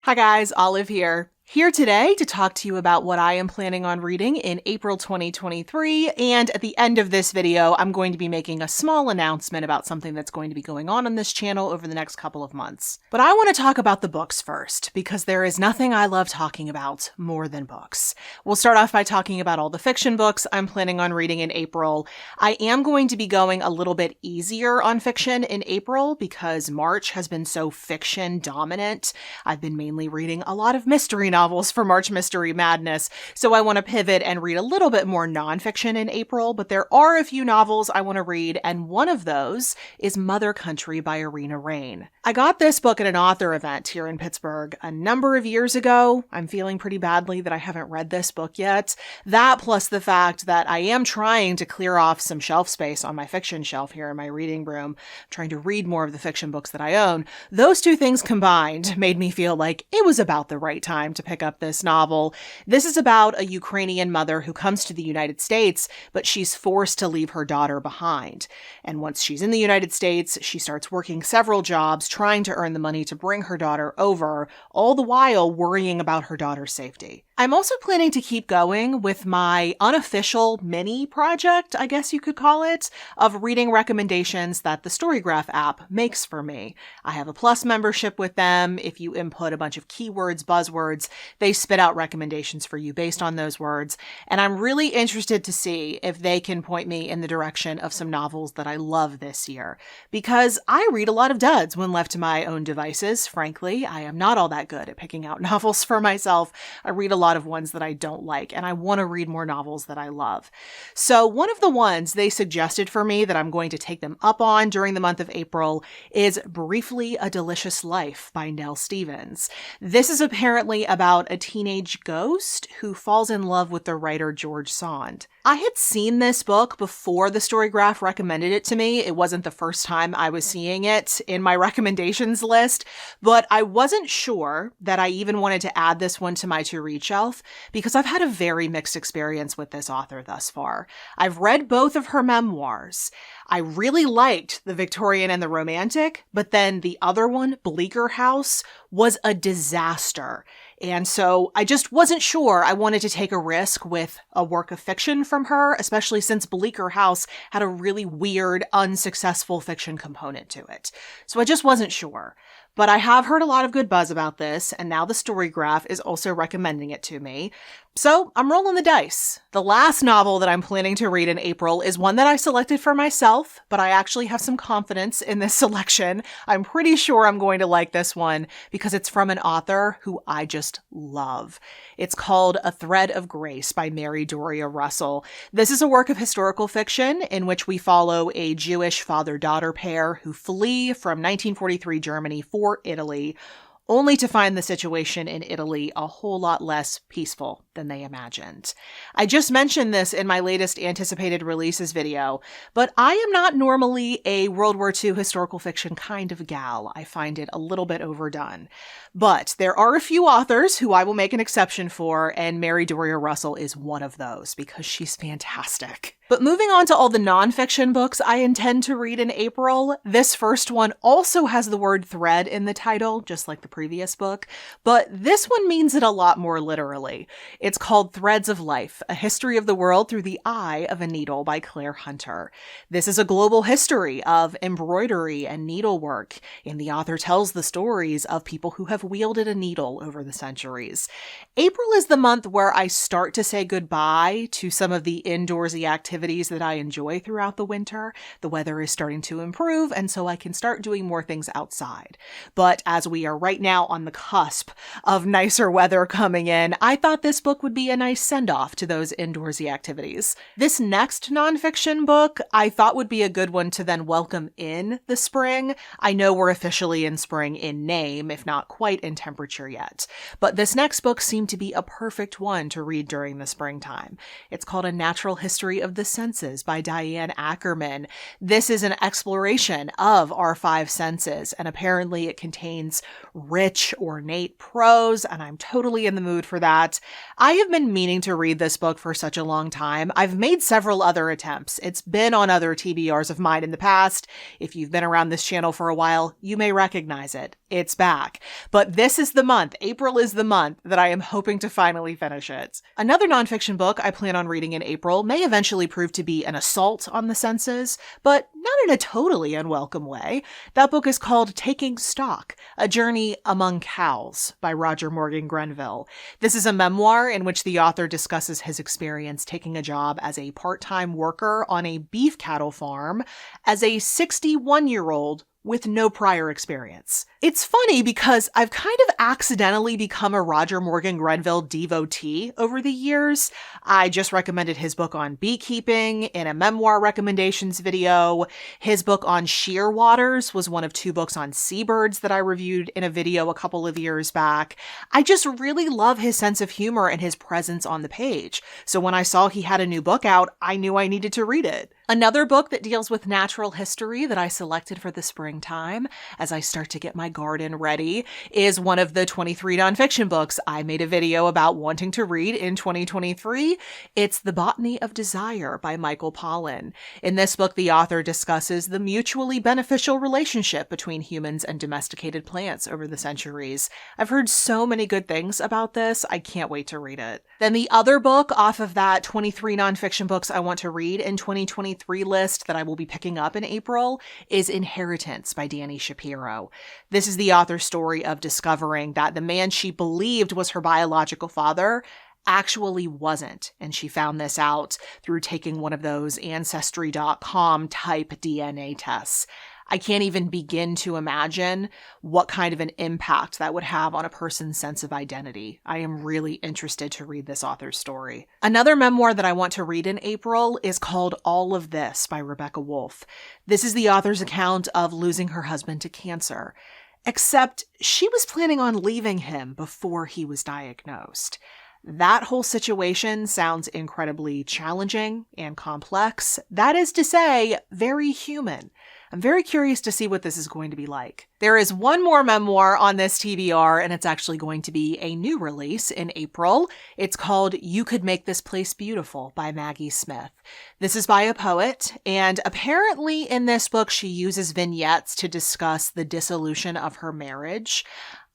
Hi guys, Olive here. Here today to talk to you about what I am planning on reading in April 2023, and at the end of this video, I'm going to be making a small announcement about something that's going to be going on this channel over the next couple of months. But I want to talk about the books first, because there is nothing I love talking about more than books. We'll start off by talking about all the fiction books I'm planning on reading in April. I am going to be going a little bit easier on fiction in April because March has been so fiction dominant. I've been mainly reading a lot of mystery novels for March Mystery Madness, so I want to pivot and read a little bit more nonfiction in April, but there are a few novels I want to read, and one of those is Mother Country by Irina Rain. I got this book at an author event here in Pittsburgh a number of years ago. I'm feeling pretty badly that I haven't read this book yet. That plus the fact that I am trying to clear off some shelf space on my fiction shelf here in my reading room, trying to read more of the fiction books that I own. Those two things combined made me feel like it was about the right time to pick up this novel. This is about a Ukrainian mother who comes to the United States, but she's forced to leave her daughter behind. And once she's in the United States, she starts working several jobs, trying to earn the money to bring her daughter over, all the while worrying about her daughter's safety. I'm also planning to keep going with my unofficial mini project, I guess you could call it, of reading recommendations that the Storygraph app makes for me. I have a Plus membership with them. If you input a bunch of keywords, buzzwords, they spit out recommendations for you based on those words. And I'm really interested to see if they can point me in the direction of some novels that I love this year. Because I read a lot of duds when left to my own devices, frankly. I am not all that good at picking out novels for myself. I read a lot of ones that I don't like, and I want to read more novels that I love. So one of the ones they suggested for me that I'm going to take them up on during the month of April is Briefly a Delicious Life by Nell Stevens. This is apparently about a teenage ghost who falls in love with the writer George Sand. I had seen this book before the Storygraph recommended it to me. It wasn't the first time I was seeing it in my recommendations list, but I wasn't sure that I even wanted to add this one to my to-read shelf because I've had a very mixed experience with this author thus far. I've read both of her memoirs. I really liked The Victorian and the Romantic, but then the other one, Bleecker House, was a disaster. And so I just wasn't sure I wanted to take a risk with a work of fiction from her, especially since Bleecker House had a really weird, unsuccessful fiction component to it. So I just wasn't sure. But I have heard a lot of good buzz about this, and now the Storygraph is also recommending it to me. So I'm rolling the dice. The last novel that I'm planning to read in April is one that I selected for myself, but I actually have some confidence in this selection. I'm pretty sure I'm going to like this one because it's from an author who I just love. It's called A Thread of Grace by Mary Doria Russell. This is a work of historical fiction in which we follow a Jewish father-daughter pair who flee from 1943 Germany for Italy, only to find the situation in Italy a whole lot less peaceful than they imagined. I just mentioned this in my latest anticipated releases video, but I am not normally a World War II historical fiction kind of gal. I find it a little bit overdone. But there are a few authors who I will make an exception for, and Mary Doria Russell is one of those because she's fantastic. But moving on to all the nonfiction books I intend to read in April, this first one also has the word thread in the title, just like the previous book, but this one means it a lot more literally. It's called Threads of Life, A History of the World Through the Eye of a Needle by Claire Hunter. This is a global history of embroidery and needlework, and the author tells the stories of people who have wielded a needle over the centuries. April is the month where I start to say goodbye to some of the indoorsy activities that I enjoy throughout the winter. The weather is starting to improve, and so I can start doing more things outside. But as we are right now on the cusp of nicer weather coming in, I thought this book would be a nice send-off to those indoorsy activities. This next nonfiction book I thought would be a good one to then welcome in the spring. I know we're officially in spring in name, if not quite in temperature yet. But this next book seemed to be a perfect one to read during the springtime. It's called A Natural History of the Senses by Diane Ackerman. This is an exploration of our five senses, and apparently it contains rich, ornate prose, and I'm totally in the mood for that. I have been meaning to read this book for such a long time. I've made several other attempts. It's been on other TBRs of mine in the past. If you've been around this channel for a while, you may recognize it. It's back. But this is the month, April is the month, that I am hoping to finally finish it. Another nonfiction book I plan on reading in April may eventually prove to be an assault on the senses, but not in a totally unwelcome way. That book is called Taking Stock, A Journey Among Cows by Roger Morgan Grenville. This is a memoir in which the author discusses his experience taking a job as a part-time worker on a beef cattle farm as a 61-year-old with no prior experience. It's funny because I've kind of accidentally become a Roger Morgan Grenville devotee over the years. I just recommended his book on beekeeping in a memoir recommendations video. His book on shearwaters was one of 2 books on seabirds that I reviewed in a video a couple of years back. I just really love his sense of humor and his presence on the page. So when I saw he had a new book out, I knew I needed to read it. Another book that deals with natural history that I selected for the springtime as I start to get my garden ready is one of the 23 nonfiction books I made a video about wanting to read in 2023. It's The Botany of Desire by Michael Pollan. In this book, the author discusses the mutually beneficial relationship between humans and domesticated plants over the centuries. I've heard so many good things about this. I can't wait to read it. Then the other book off of that 23 nonfiction books I want to read in 2023 list that I will be picking up in April is Inheritance by Dani Shapiro. This is the author's story of discovering that the man she believed was her biological father actually wasn't, and she found this out through taking one of those Ancestry.com type DNA tests. I can't even begin to imagine what kind of an impact that would have on a person's sense of identity. I am really interested to read this author's story. Another memoir that I want to read in April is called All of This by Rebecca Wolf. This is the author's account of losing her husband to cancer, except she was planning on leaving him before he was diagnosed. That whole situation sounds incredibly challenging and complex. That is to say, very human. I'm very curious to see what this is going to be like. There is one more memoir on this TBR, and it's actually going to be a new release in April. It's called You Could Make This Place Beautiful by Maggie Smith. This is by a poet, and apparently in this book she uses vignettes to discuss the dissolution of her marriage.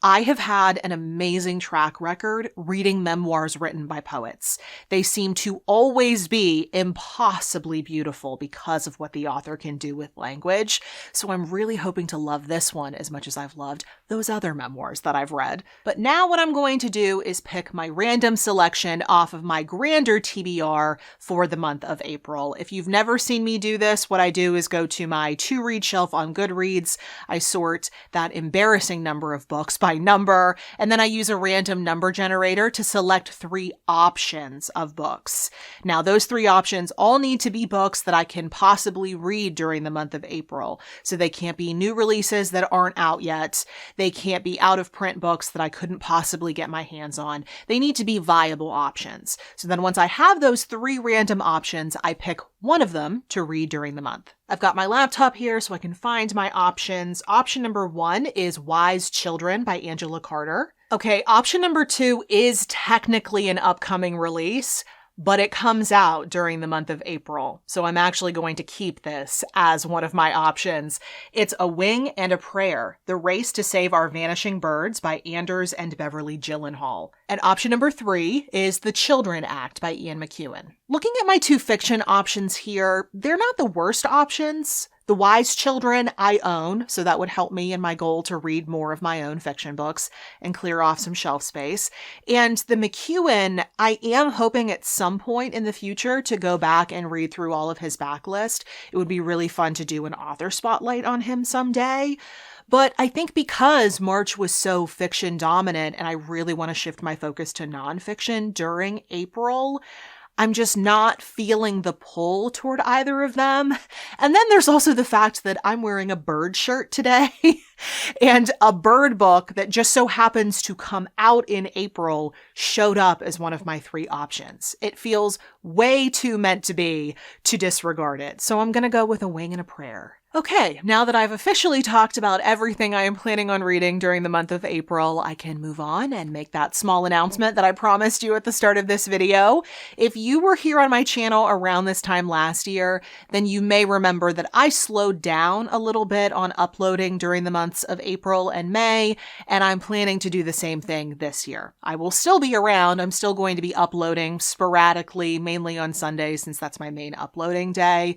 I have had an amazing track record reading memoirs written by poets. They seem to always be impossibly beautiful because of what the author can do with language. So I'm really hoping to love this one as much as I've loved those other memoirs that I've read. But now what I'm going to do is pick my random selection off of my grander TBR for the month of April. If you've never seen me do this, what I do is go to my to-read shelf on Goodreads. I sort that embarrassing number of books by number, and then I use a random number generator to select 3 options of books. Now, those 3 options all need to be books that I can possibly read during the month of April. So they can't be new releases that aren't out yet. They can't be out of print books that I couldn't possibly get my hands on. They need to be viable options. So then once I have those 3 random options, I pick one of them to read during the month. I've got my laptop here so I can find my options. Option number 1 is Wise Children by Angela Carter. Okay, option number 2 is technically an upcoming release, but it comes out during the month of April. So I'm actually going to keep this as one of my options. It's A Wing and a Prayer, The Race to Save Our Vanishing Birds by Anders and Beverly Gyllenhaal. And option number 3 is The Children Act by Ian McEwan. Looking at my 2 fiction options here, they're not the worst options. The Wise Children I own, so that would help me in my goal to read more of my own fiction books and clear off some shelf space. And the McEwan, I am hoping at some point in the future to go back and read through all of his backlist. It would be really fun to do an author spotlight on him someday. But I think because March was so fiction dominant and I really want to shift my focus to nonfiction during April, I'm just not feeling the pull toward either of them. And then there's also the fact that I'm wearing a bird shirt today and a bird book that just so happens to come out in April showed up as one of my 3 options. It feels way too meant to be to disregard it. So I'm going to go with A Wing and a Prayer. Okay, now that I've officially talked about everything I am planning on reading during the month of April, I can move on and make that small announcement that I promised you at the start of this video. If you were here on my channel around this time last year, then you may remember that I slowed down a little bit on uploading during the months of April and May, and I'm planning to do the same thing this year. I will still be around. I'm still going to be uploading sporadically, mainly on Sundays since that's my main uploading day.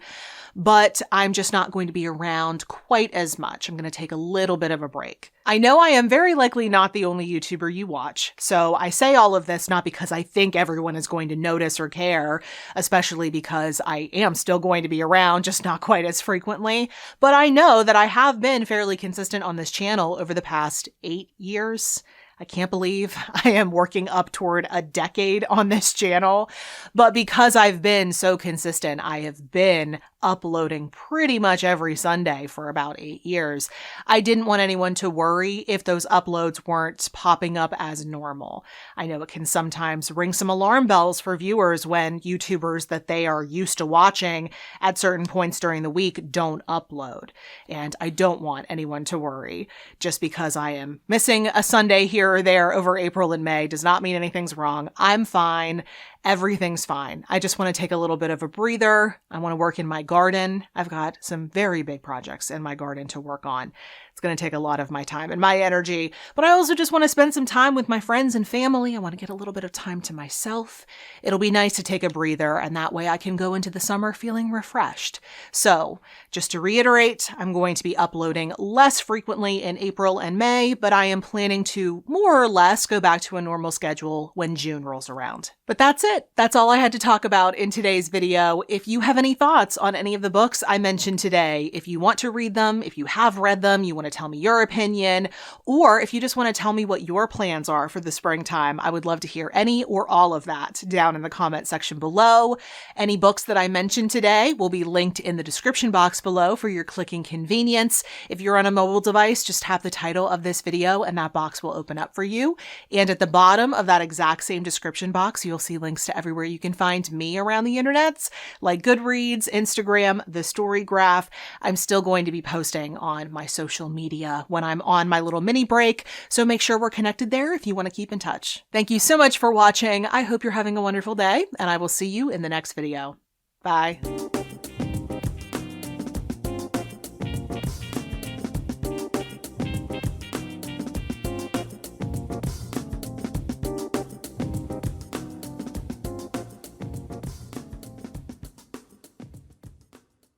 But I'm just not going to be around quite as much. I'm going to take a little bit of a break. I know I am very likely not the only YouTuber you watch, so I say all of this not because I think everyone is going to notice or care, especially because I am still going to be around, just not quite as frequently, but I know that I have been fairly consistent on this channel over the past 8 years. I can't believe I am working up toward a decade on this channel, but because I've been so consistent, I have been uploading pretty much every Sunday for about 8 years. I didn't want anyone to worry if those uploads weren't popping up as normal. I know it can sometimes ring some alarm bells for viewers when YouTubers that they are used to watching at certain points during the week don't upload. And I don't want anyone to worry. Just because I am missing a Sunday here or there over April and May does not mean anything's wrong. I'm fine. Everything's fine. I just want to take a little bit of a breather. I want to work in my garden. I've got some very big projects in my garden to work on. It's going to take a lot of my time and my energy, but I also just want to spend some time with my friends and family. I want to get a little bit of time to myself. It'll be nice to take a breather, and that way I can go into the summer feeling refreshed. So, just to reiterate, I'm going to be uploading less frequently in April and May, but I am planning to more or less go back to a normal schedule when June rolls around. But that's it. That's all I had to talk about in today's video. If you have any thoughts on any of the books I mentioned today, if you want to read them, if you have read them, you want to tell me your opinion, or if you just want to tell me what your plans are for the springtime, I would love to hear any or all of that down in the comment section below. Any books that I mentioned today will be linked in the description box below for your clicking convenience. If you're on a mobile device, just tap the title of this video and that box will open up for you. And at the bottom of that exact same description box, you'll see links to everywhere you can find me around the internets, like Goodreads, Instagram, the Story Graph. I'm still going to be posting on my social media when I'm on my little mini break, so make sure we're connected there if you want to keep in touch. Thank you so much for watching. I hope you're having a wonderful day, and I will see you in the next video. Bye.